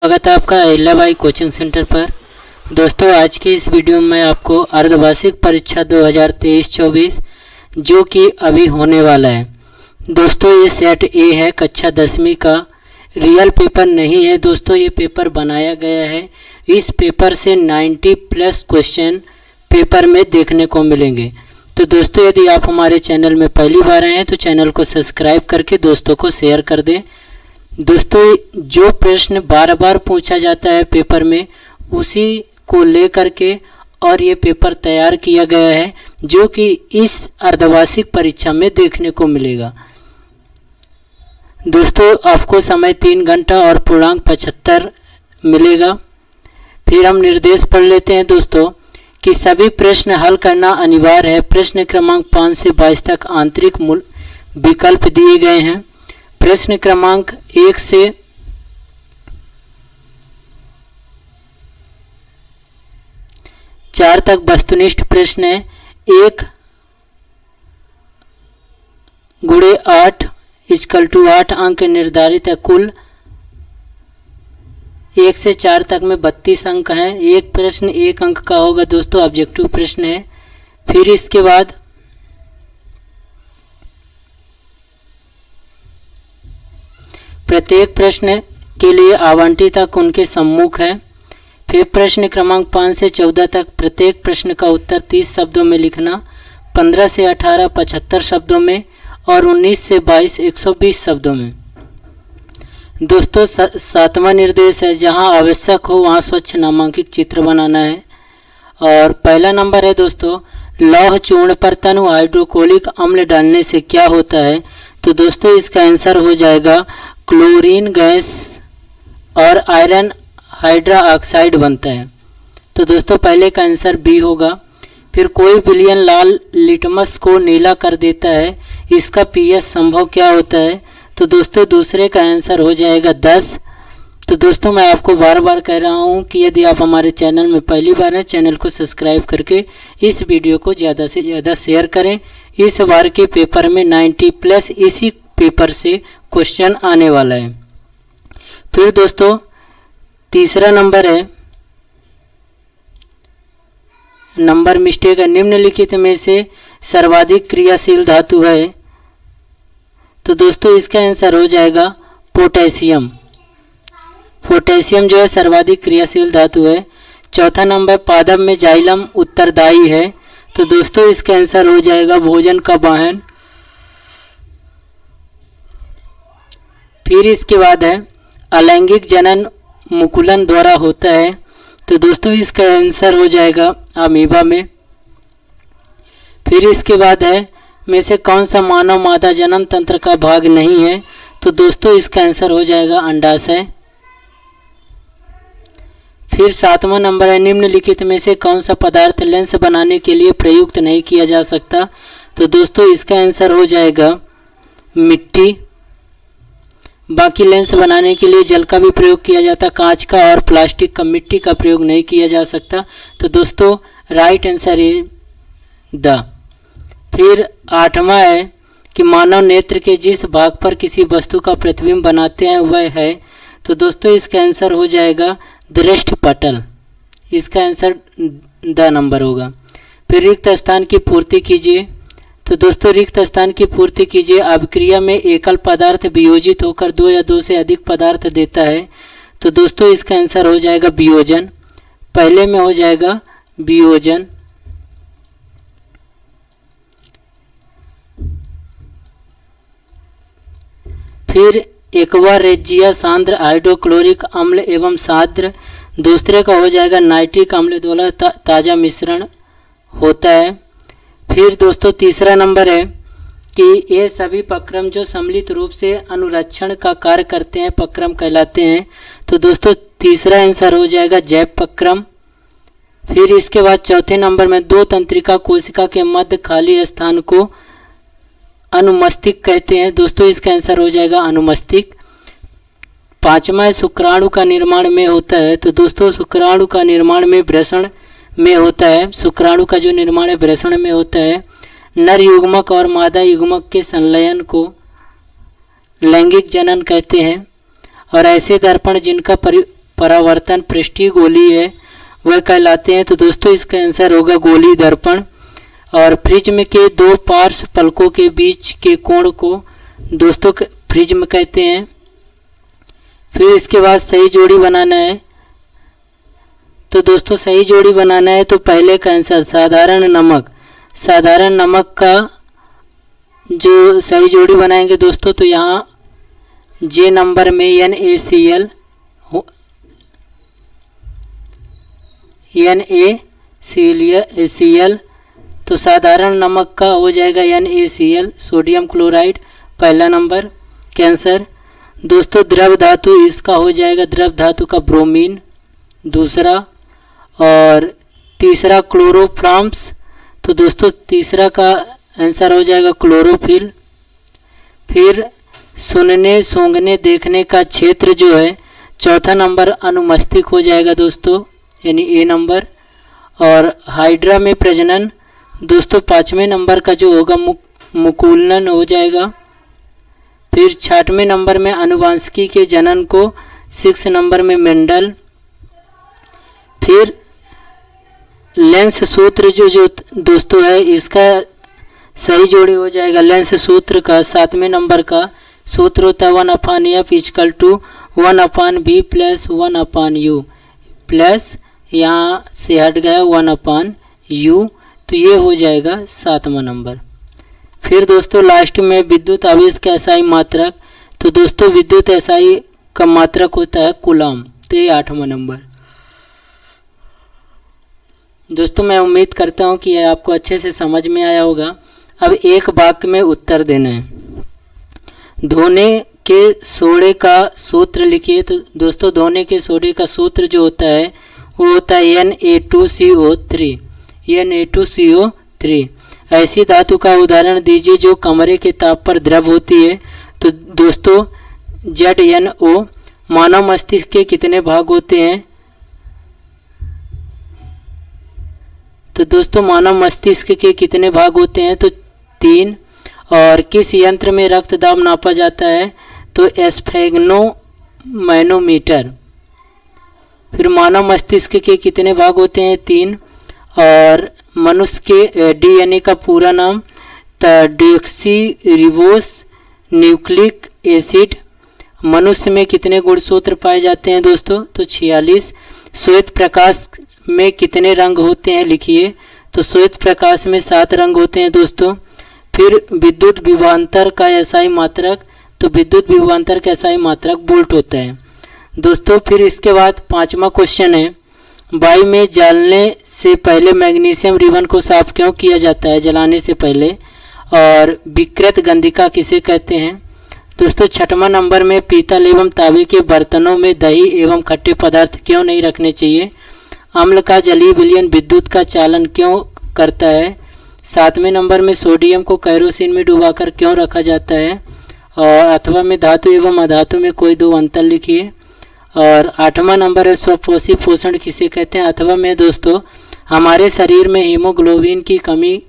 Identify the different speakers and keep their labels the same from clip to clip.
Speaker 1: स्वागत है आपका अहिल्याबाई कोचिंग सेंटर पर। दोस्तों आज की इस वीडियो में आपको अर्धवार्षिक परीक्षा 2023-24 जो कि अभी होने वाला है। दोस्तों ये सेट ए है, कक्षा 10वीं का रियल पेपर नहीं है दोस्तों, ये पेपर बनाया गया है। इस पेपर से 90+ क्वेश्चन पेपर में देखने को मिलेंगे। तो दोस्तों यदि आप हमारे चैनल में पहली बार आए हैं तो चैनल को सब्सक्राइब करके दोस्तों को शेयर कर दें। दोस्तों जो प्रश्न बार बार पूछा जाता है पेपर में उसी को लेकर के और ये पेपर तैयार किया गया है जो कि इस अर्धवार्षिक परीक्षा में देखने को मिलेगा। दोस्तों आपको समय 3 घंटा और पूर्णांक 75 मिलेगा। फिर हम निर्देश पढ़ लेते हैं दोस्तों कि सभी प्रश्न हल करना अनिवार्य है। प्रश्न क्रमांक 5 से 22 तक आंतरिक मूल विकल्प दिए गए हैं। प्रश्न क्रमांक 1 से 4 तक वस्तुनिष्ठ प्रश्न है। 1 × 8 = 8 अंक निर्धारित है। कुल 1 से 4 तक में 32 अंक हैं। एक प्रश्न 1 अंक का होगा दोस्तों, ऑब्जेक्टिव प्रश्न है। फिर इसके बाद प्रत्येक प्रश्न के लिए आवंटित अंक उनके सम्मुख है। फिर प्रश्न क्रमांक 5 से 14 तक प्रत्येक प्रश्न का उत्तर 30 शब्दों में लिखना, 15 से 18 75 शब्दों में और 19 से 22 120 शब्दों में। दोस्तों 7वां निर्देश है, जहां आवश्यक हो वहां स्वच्छ नामांकित चित्र बनाना है। और पहला नंबर है दोस्तों, लौह चूर्ण पर तनु हाइड्रोक्लोरिक अम्ल डालने से क्या होता है। तो दोस्तों इसका आंसर हो जाएगा क्लोरीन गैस और आयरन हाइड्रा ऑक्साइड बनता है। तो दोस्तों पहले का आंसर बी होगा। फिर कोई विलयन लाल लिटमस को नीला कर देता है, इसका पीएच संभव क्या होता है। तो दोस्तों दूसरे का आंसर हो जाएगा 10। तो दोस्तों मैं आपको बार बार कह रहा हूँ कि यदि आप हमारे चैनल में पहली बार हैं चैनल को सब्सक्राइब करके इस वीडियो को ज़्यादा से ज़्यादा शेयर करें। इस बार के पेपर में 90+ इसी पेपर से क्वेश्चन आने वाला है। फिर दोस्तों तीसरा नंबर है, नंबर मिस्टेक है, निम्नलिखित में से सर्वाधिक क्रियाशील धातु है। तो दोस्तों इसका आंसर हो जाएगा पोटेशियम। पोटेशियम जो है सर्वाधिक क्रियाशील धातु है। चौथा नंबर, पादप में जाइलम उत्तरदायी है। तो दोस्तों इसका आंसर हो जाएगा भोजन का वाहन। फिर इसके बाद है अलैंगिक जनन मुकुलन द्वारा होता है। तो दोस्तों इसका आंसर हो जाएगा अमीबा में। फिर इसके बाद है में से कौन सा मानव मादा जनन तंत्र का भाग नहीं है। तो दोस्तों इसका आंसर हो जाएगा अंडाशय। फिर 7वां नंबर है, निम्नलिखित में से कौन सा पदार्थ लेंस बनाने के लिए प्रयुक्त नहीं किया जा सकता। तो दोस्तों इसका आंसर हो जाएगा मिट्टी। बाकी लेंस बनाने के लिए जल का भी प्रयोग किया जाता, कांच का और प्लास्टिक का, मिट्टी का प्रयोग नहीं किया जा सकता। तो दोस्तों राइट आंसर है द। फिर 8वां है कि मानव नेत्र के जिस भाग पर किसी वस्तु का प्रतिबिंब बनाते हैं वह है। तो दोस्तों इसका आंसर हो जाएगा दृष्टिपटल। इसका आंसर द नंबर होगा। फिर रिक्त स्थान की पूर्ति कीजिए। तो दोस्तों रिक्त स्थान की पूर्ति कीजिए। अभिक्रिया में एकल पदार्थ वियोजित होकर 2 या 2 से अधिक पदार्थ देता है। तो दोस्तों इसका आंसर हो जाएगा वियोजन। पहले में हो जाएगा वियोजन। फिर एक्वा रेजिया सांद्र हाइड्रोक्लोरिक अम्ल एवं सांद्र। दूसरे का हो जाएगा नाइट्रिक अम्ल द्वारा ताज़ा मिश्रण होता है। फिर दोस्तों तीसरा नंबर है कि ये सभी पक्रम जो सम्मिलित रूप से अनुरक्षण का कार्य करते हैं पक्रम कहलाते हैं। तो दोस्तों तीसरा आंसर हो जाएगा जैव पक्रम। फिर इसके बाद चौथे नंबर में 2 तंत्रिका कोशिका के मध्य खाली स्थान को अनुमस्तिक कहते हैं। दोस्तों इसका आंसर हो जाएगा अनुमस्तिक। 5वां शुक्राणु का निर्माण में होता है। तो दोस्तों शुक्राणु का निर्माण में वृषण में होता है। शुक्राणु का जो निर्माण है वृषण में होता है। नर युग्मक और मादा युग्मक के संलयन को लैंगिक जनन कहते हैं। और ऐसे दर्पण जिनका परावर्तन पृष्ठीय गोली है वह कहलाते हैं। तो दोस्तों इसका आंसर होगा गोली दर्पण। और प्रिज्म के दो पार्श्व पलकों के बीच के कोण को दोस्तों प्रिज्म कहते हैं। फिर इसके बाद सही जोड़ी बनाना है। तो दोस्तों सही जोड़ी बनाना है तो पहले का आंसर साधारण नमक, साधारण नमक का जो सही जोड़ी बनाएंगे दोस्तों तो यहाँ जे नंबर में NaCl तो साधारण नमक का हो जाएगा NaCl सोडियम क्लोराइड पहला नंबर कैंसर। दोस्तों द्रव धातु इसका हो जाएगा द्रव धातु का ब्रोमीन दूसरा। और तीसरा क्लोरोफॉर्म्स तो दोस्तों तीसरा का आंसर हो जाएगा क्लोरोफिल। फिर सुनने सूंघने देखने का क्षेत्र जो है चौथा नंबर अनुमस्तिष्क हो जाएगा दोस्तों यानी ए नंबर। और हाइड्रा में प्रजनन दोस्तों पाँचवें नंबर का जो होगा मुकुलन हो जाएगा। फिर छठवें नंबर में आनुवांशिकी के जनन को 6 नंबर में मेंडल। फिर लेंस सूत्र जो दोस्तों है इसका सही जोड़ी हो जाएगा लेंस सूत्र का 7वें नंबर का सूत्र होता है 1/f = 1/v + 1/u प्लस यहाँ से हट गया 1/u तो ये हो जाएगा 7वां नंबर। फिर दोस्तों लास्ट में विद्युत आवेश का एसआई मात्रक तो दोस्तों विद्युत एसआई का मात्रक होता है कूलम तो ये 8वां नंबर। दोस्तों मैं उम्मीद करता हूँ कि यह आपको अच्छे से समझ में आया होगा। अब एक वाक्य में उत्तर देना है। धोने के सोडे का सूत्र लिखिए। तो दोस्तों धोने के सोडे का सूत्र जो होता है वो होता है Na2CO3। ऐसी धातु का उदाहरण दीजिए जो कमरे के ताप पर द्रव होती है। तो दोस्तों ZnO। मानव मस्तिष्क के कितने भाग होते हैं? तो दोस्तों मानव मस्तिष्क के कितने भाग होते हैं? तो 3। और किस यंत्र में रक्त दाब नापा जाता है? तो स्फेग्नोमैनोमीटर। फिर मानव मस्तिष्क के कितने भाग होते हैं? 3। और मनुष्य के DNA का पूरा नाम डीऑक्सीरिबोस न्यूक्लिक एसिड। मनुष्य में कितने गुणसूत्र पाए जाते हैं दोस्तों? तो 46। श्वेत प्रकाश में कितने रंग होते हैं लिखिए। तो श्वेत प्रकाश में 7 रंग होते हैं दोस्तों। फिर विद्युत विभवांतर का एसआई मात्रक तो विद्युत विभवांतर का एसआई मात्रक वोल्ट होता है दोस्तों। फिर इसके बाद 5वां क्वेश्चन है वायु में जलने से पहले मैग्नीशियम रिबन को साफ क्यों किया जाता है जलाने से पहले? और विकृत गंधिका किसे कहते हैं? दोस्तों 6वां नंबर में पीतल एवं तांबे के बर्तनों में दही एवं खट्टे पदार्थ क्यों नहीं रखने चाहिए? अम्ल का जलीय विलयन विद्युत का चालन क्यों करता है? 7वें नंबर में सोडियम को कैरोसिन में डुबाकर क्यों रखा जाता है? और अथवा में धातु एवं अधातु में कोई 2 अंतर लिखिए। और 8वां नंबर है स्वपोषी पोषण किसे कहते हैं? अथवा में दोस्तों हमारे शरीर में हीमोग्लोबिन की कमी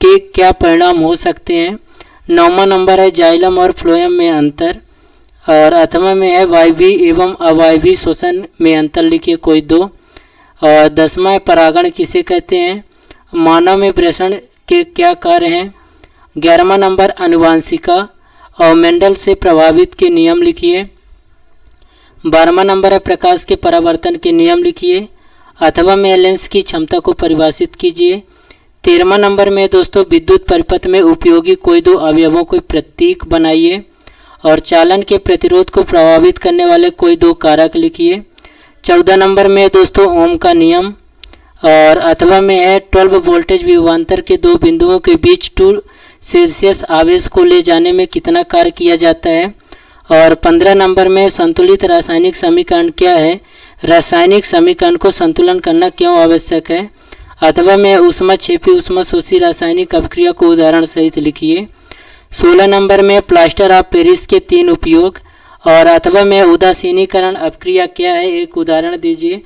Speaker 1: के क्या परिणाम हो सकते हैं? 9वां नंबर है जाइलम और फ्लोएम में अंतर। और अथवा में है वायवीय एवं अवायवीय श्वसन में अंतर लिखिए कोई 2। और 10वां है परागण किसे कहते हैं? मानव में वृषण के क्या कार्य हैं? 11वां नंबर आनुवंशिका और मेंडल से प्रभावित के नियम लिखिए। 12वां नंबर है प्रकाश के परावर्तन के नियम लिखिए। अथवा में लेंस की क्षमता को परिभाषित कीजिए। 13वां नंबर में दोस्तों विद्युत परिपथ में उपयोगी कोई 2 अवयवों को प्रतीक बनाइए। और चालन के प्रतिरोध को प्रभावित करने वाले कोई 2 कारक लिखिए। 14 नंबर में दोस्तों ओम का नियम। और अथवा में है 12 वोल्टेज विभवांतर के 2 बिंदुओं के बीच 2 सेल्सियस आवेश को ले जाने में कितना कार्य किया जाता है? और 15 नंबर में संतुलित रासायनिक समीकरण क्या है? रासायनिक समीकरण को संतुलन करना क्यों आवश्यक है? अथवा में ऊष्माक्षेपी ऊष्माशोषी रासायनिक अपक्रिया को उदाहरण सहित लिखिए। 16 नंबर में प्लास्टर ऑफ पेरिस के 3 उपयोग। और अथवा में उदासीनीकरण अपक्रिया क्या है? एक उदाहरण दीजिए।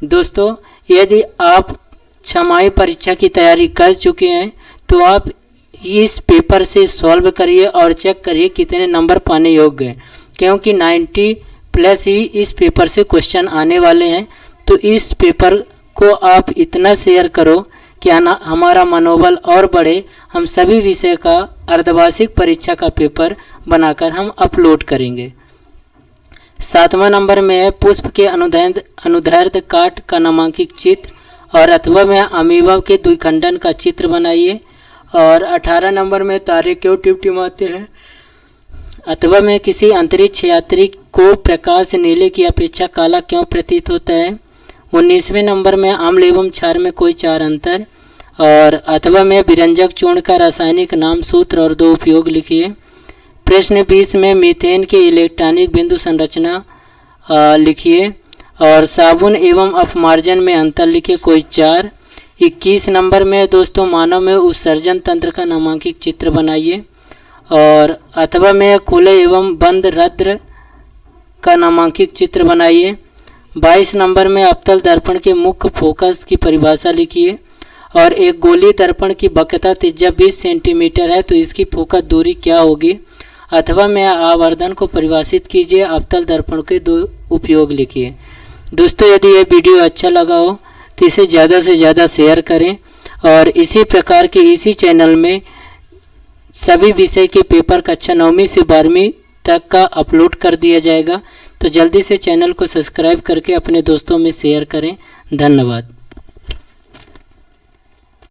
Speaker 1: दोस्तों यदि आप छमाही परीक्षा की तैयारी कर चुके हैं तो आप इस पेपर से सॉल्व करिए और चेक करिए कितने नंबर पाने योग्य हैं, क्योंकि 90 प्लस ही इस पेपर से क्वेश्चन आने वाले हैं। तो इस पेपर को आप इतना शेयर करो कि हमारा मनोबल और बढ़े। हम सभी विषय का अर्धवार्षिक परीक्षा का पेपर बनाकर हम अपलोड करेंगे। 7वां नंबर में है पुष्प के अनुदैर्ध्य काट का नामांकित चित्र, और अथवा में अमीबा के द्विखंडन का चित्र बनाइए। और 18 नंबर में तारे क्यों टिमटिमाते हैं, अथवा में किसी अंतरिक्ष यात्री को प्रकाश नीले की अपेक्षा काला क्यों प्रतीत होता है। 19वें नंबर में अम्ल एवं क्षार में कोई 4 अंतर, और अथवा में विरंजक चूर्ण का रासायनिक नाम, सूत्र और 2 उपयोग लिखिए। प्रश्न 20 में मीथेन के इलेक्ट्रॉनिक बिंदु संरचना लिखिए, और साबुन एवं अपमार्जन में अंतर लिखिए, कोई 4। 21 नंबर में दोस्तों मानव में उत्सर्जन तंत्र का नामांकित चित्र बनाइए, और अथवा में खुले एवं बंद रंध्र का नामांकित चित्र बनाइए। 22 नंबर में अवतल दर्पण के मुख्य फोकस की परिभाषा लिखिए, और एक गोली दर्पण की वक्रता त्रिज्या 20 सेंटीमीटर है तो इसकी फोकस दूरी क्या होगी। अथवा में आवर्धन को परिभाषित कीजिए, अवतल दर्पण के 2 उपयोग लिखिए। दोस्तों यदि ये वीडियो अच्छा लगा हो तो इसे ज़्यादा से ज़्यादा शेयर करें, और इसी प्रकार के इसी चैनल में सभी विषय के पेपर कक्षा 9वीं से 12वीं तक का अपलोड कर दिया जाएगा। तो जल्दी से चैनल को सब्सक्राइब करके अपने दोस्तों में शेयर करें। धन्यवाद।